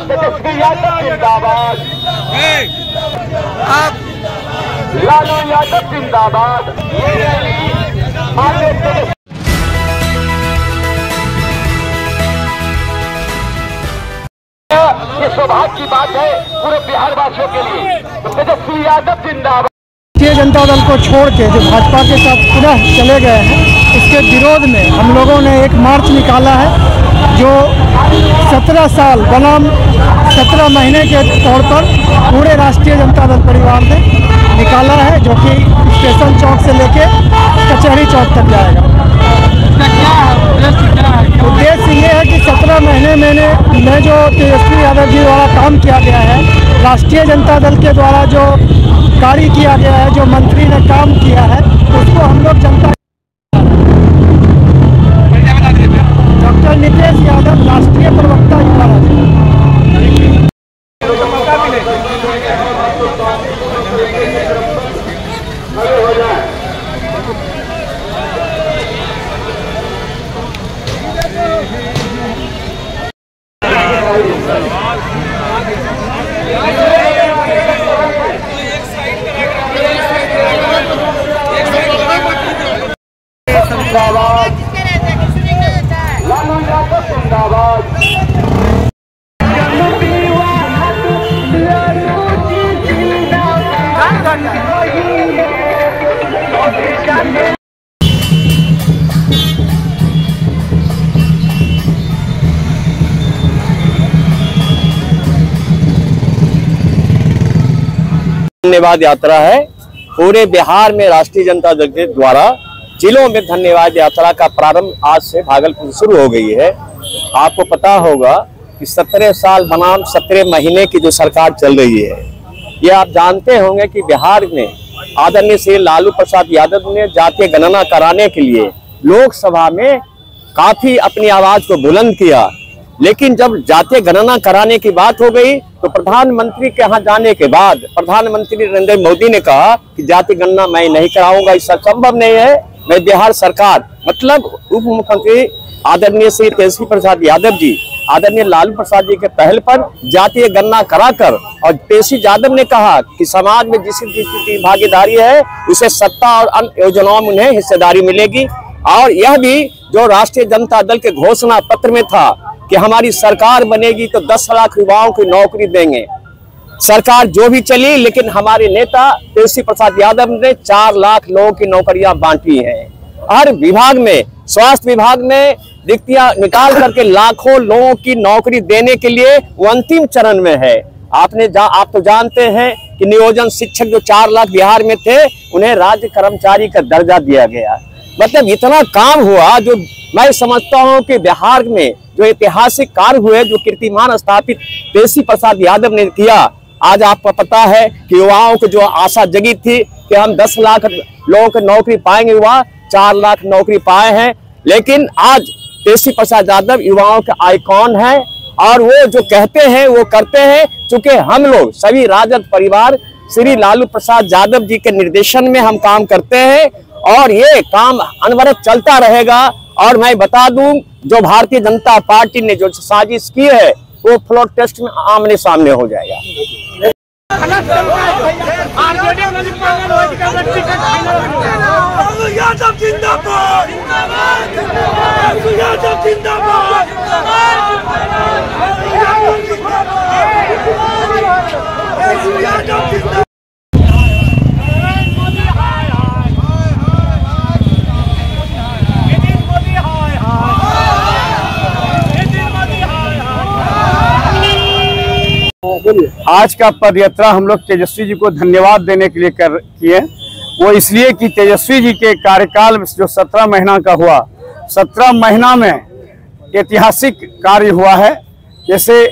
तेजस्वी यादव जिंदाबाद, लालू यादव जिंदाबाद। ये सौभाग्य की बात है पूरे बिहार वासियों के लिए। तेजस्वी यादव जिंदाबाद। भारतीय जनता दल को छोड़ के जो भाजपा के साथ पुनः चले गए हैं, इसके विरोध में हम लोगों ने एक मार्च निकाला है जो 17 साल बनाम 17 महीने के तौर पर पूरे राष्ट्रीय जनता दल परिवार ने निकाला है, जो कि स्टेशन चौक से लेके कचहरी चौक तक जाएगा। उद्देश्य ये है कि 17 महीने में जो तेजस्वी यादव जी द्वारा काम किया गया है, राष्ट्रीय जनता दल के द्वारा जो कार्य किया गया है, जो मंत्री ने काम किया है, उसको हम लोग जनता। डॉक्टर नितेश यादव, राष्ट्रीय प्रवक्ता युवा राज्य। धन्यवाद यात्रा है। पूरे बिहार में राष्ट्रीय जनता दल के द्वारा जिलों में धन्यवाद यात्रा का प्रारंभ आज से भागलपुर शुरू हो गई है। आपको पता होगा कि 17 साल बनाम 17 महीने की जो सरकार चल रही है, ये आप जानते होंगे कि बिहार में आदरणीय श्री लालू प्रसाद यादव ने जातीय गणना कराने के लिए लोकसभा में काफी अपनी आवाज को बुलंद किया, लेकिन जब जातीय गणना कराने की बात हो गई तो प्रधानमंत्री के यहाँ जाने के बाद प्रधानमंत्री नरेंद्र मोदी ने कहा कि जातीय गणना मैं नहीं कराऊंगा, इसका संभव नहीं है। मैं बिहार सरकार मतलब उप मुख्यमंत्री आदरणीय श्री तेजस्वी प्रसाद यादव जी, आदरणीय लालू प्रसाद जी के पहल पर जातीय गणना कराकर, और तेजस्वी यादव ने कहा कि समाज में जिसकी भागीदारी है उसे सत्ता और अन्य योजनाओं में उन्हें हिस्सेदारी मिलेगी। और यह भी जो राष्ट्रीय जनता दल के घोषणा पत्र में था कि हमारी सरकार बनेगी तो 10 लाख युवाओं की नौकरी देंगे। सरकार जो भी चली, लेकिन हमारे नेता तेजस्वी प्रसाद यादव ने 4 लाख लोगों की नौकरियां बांटी हैं। हर विभाग में, स्वास्थ्य विभाग में रिक्तियां निकाल करके लाखों लोगों की नौकरी देने के लिए वो अंतिम चरण में है। आप तो जानते हैं कि नियोजन शिक्षक जो 4 लाख बिहार में थे, उन्हें राज्य कर्मचारी का दर्जा दिया गया। मतलब इतना काम हुआ जो मैं समझता हूं कि बिहार में जो ऐतिहासिक कार्य हुए, जो कीर्तिमान स्थापित तेजस्वी प्रसाद यादव ने किया। आज आपको पता है कि युवाओं को जो आशा जगी थी कि हम 10 लाख लोगों को नौकरी पाएंगे, युवा 4 लाख नौकरी पाए हैं। लेकिन आज तेजस्वी प्रसाद यादव युवाओं के आइकॉन हैं और वो जो कहते हैं वो करते हैं। चूंकि हम लोग सभी राजद परिवार श्री लालू प्रसाद यादव जी के निर्देशन में हम काम करते हैं और ये काम अनवरत चलता रहेगा। और मैं बता दूं, जो भारतीय जनता पार्टी ने जो साजिश की है वो फ्लोर टेस्ट में आमने सामने हो जाएगा। आज का पदयात्रा हम लोग तेजस्वी जी को धन्यवाद देने के लिए किए। वो इसलिए कि तेजस्वी जी के कार्यकाल में जो 17 महीना का हुआ, 17 महीना में ऐतिहासिक कार्य हुआ है। जैसे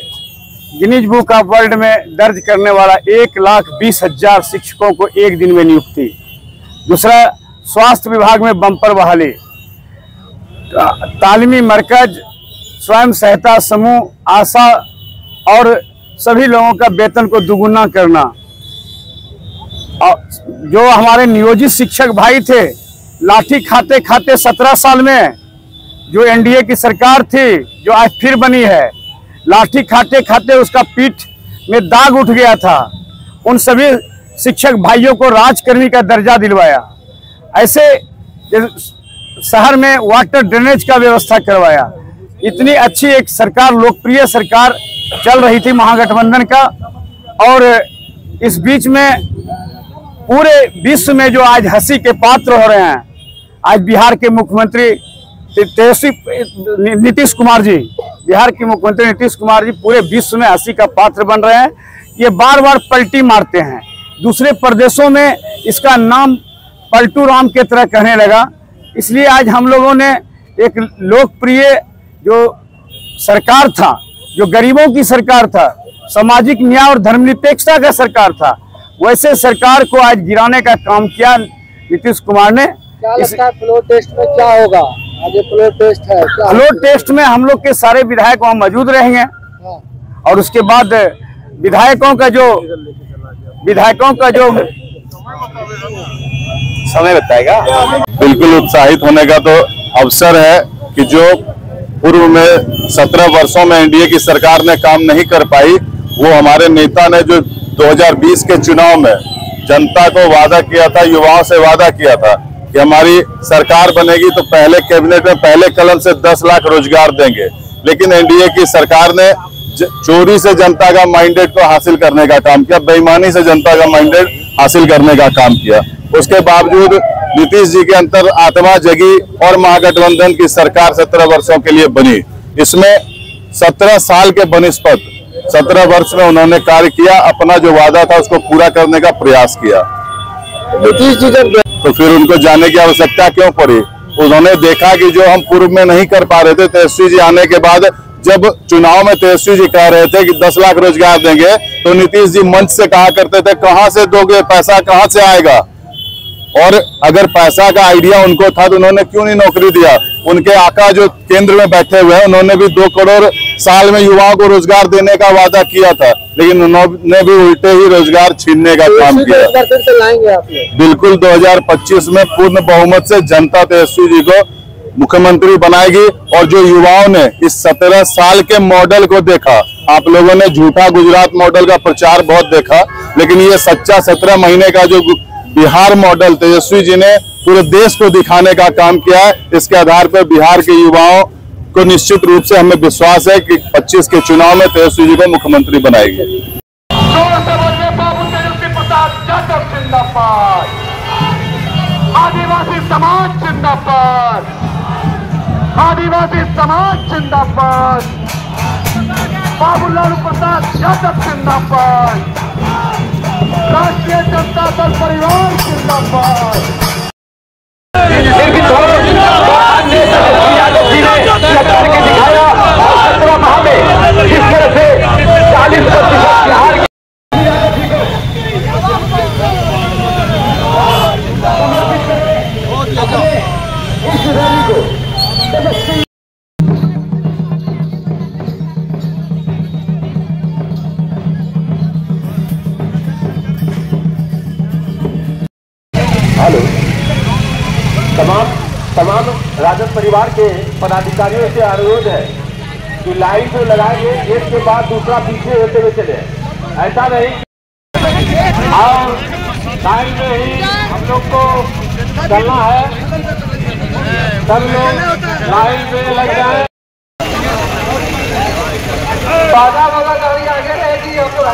गिनीज बुक ऑफ वर्ल्ड में दर्ज करने वाला 1,20,000 शिक्षकों को एक दिन में नियुक्ति। दूसरा, स्वास्थ्य विभाग में बम्पर बहाली, तालीमी मरकज, स्वयं सहायता समूह, आशा और सभी लोगों का वेतन को दुगुना करना। और जो हमारे नियोजित शिक्षक भाई थे, लाठी खाते खाते 17 साल में जो एनडीए की सरकार थी, जो आज फिर बनी है, लाठी खाते खाते उसका पीठ में दाग उठ गया था। उन सभी शिक्षक भाइयों को राजकर्मी का दर्जा दिलवाया। ऐसे शहर में वाटर ड्रेनेज का व्यवस्था करवाया। इतनी अच्छी एक सरकार, लोकप्रिय सरकार चल रही थी महागठबंधन का। और इस बीच में पूरे विश्व में जो आज हंसी के पात्र हो रहे हैं, आज बिहार के मुख्यमंत्री नीतीश कुमार जी, बिहार के मुख्यमंत्री नीतीश कुमार जी पूरे विश्व में हंसी का पात्र बन रहे हैं। ये बार बार पलटी मारते हैं। दूसरे प्रदेशों में इसका नाम पलटू राम के तरह कहने लगा। इसलिए आज हम लोगों ने एक लोकप्रिय जो सरकार था, जो गरीबों की सरकार था, सामाजिक न्याय और धर्मनिरपेक्षता का सरकार था, वैसे सरकार को आज गिराने का काम किया नीतीश कुमार ने। क्या लगता है फ्लोर टेस्ट में क्या होगा? आज फ्लोर टेस्ट है। फ्लोर टेस्ट में हम लोग के सारे विधायक वहाँ मौजूद रहेंगे और उसके बाद विधायकों का जो समय बताएगा। बिल्कुल उत्साहित होने का तो अवसर है कि जो पूर्व में 17 वर्षों में एनडीए की सरकार ने काम नहीं कर पाई, वो हमारे नेता ने जो 2020 के चुनाव में जनता को वादा किया था, युवाओं से वादा किया था कि हमारी सरकार बनेगी तो पहले कैबिनेट में पहले कलम से 10 लाख रोजगार देंगे। लेकिन एनडीए की सरकार ने चोरी से जनता का माइंडेट को हासिल करने का काम किया, बेईमानी से जनता का माइंडेट हासिल करने का काम किया। उसके बावजूद नीतीश जी के अंतर आत्मा जगी और महागठबंधन की सरकार 17 वर्षों के लिए बनी। इसमें 17 साल के बनिस्पत 17 वर्ष में उन्होंने कार्य किया, अपना जो वादा था उसको पूरा करने का प्रयास किया। नीतीश जी जब तो फिर उनको जाने की आवश्यकता क्यों पड़ी? उन्होंने देखा कि जो हम पूर्व में नहीं कर पा रहे थे, तेजस्वी जी आने के बाद जब चुनाव में तेजस्वी जी कह रहे थे कि 10 लाख रोजगार देंगे, तो नीतीश जी मंच से कहा करते थे कहां से दोगे, पैसा कहां से आएगा। और अगर पैसा का आइडिया उनको था तो उन्होंने क्यों नहीं नौकरी दिया? उनके आका जो केंद्र में बैठे हुए हैं, उन्होंने भी 2 करोड़ साल में युवाओं को रोजगार देने का वादा किया था, लेकिन उन्होंने भी उल्टे ही रोजगार छीनने का काम किया। बिल्कुल 2025 में पूर्ण बहुमत से जनता तेजस्वी जी को मुख्यमंत्री बनाएगी। और जो युवाओं ने इस 17 साल के मॉडल को देखा, आप लोगों ने झूठा गुजरात मॉडल का प्रचार बहुत देखा, लेकिन ये सच्चा 17 महीने का जो बिहार मॉडल तेजस्वी जी ने पूरे देश को दिखाने का काम किया है। इसके आधार पर बिहार के युवाओं को निश्चित रूप से हमें विश्वास है कि 25 के चुनाव में तेजस्वी जी को मुख्यमंत्री बनाएंगे। आदिवासी समाज जिंदाबाद, आदिवासी समाज जिंदाबाद, बाबूलाल प्रसाद यादव जिंदाबाद, राष्ट्रीय जनता दल परिवार जिंदाबाद। दिखाया 17 माह में जिस तरह से 40% बिहार हेलो तमाम राजद परिवार के पदाधिकारियों से अनुरोध है कि लाइन को लगाएंगे, एक के बाद दूसरा पीछे होते हुए चले। ऐसा नहीं और लाइन में ही हम लोग को चलना है। सब लोग लाइन में लग जाए। बाजा वाला गाड़ी आगे रहेगी, हम लोग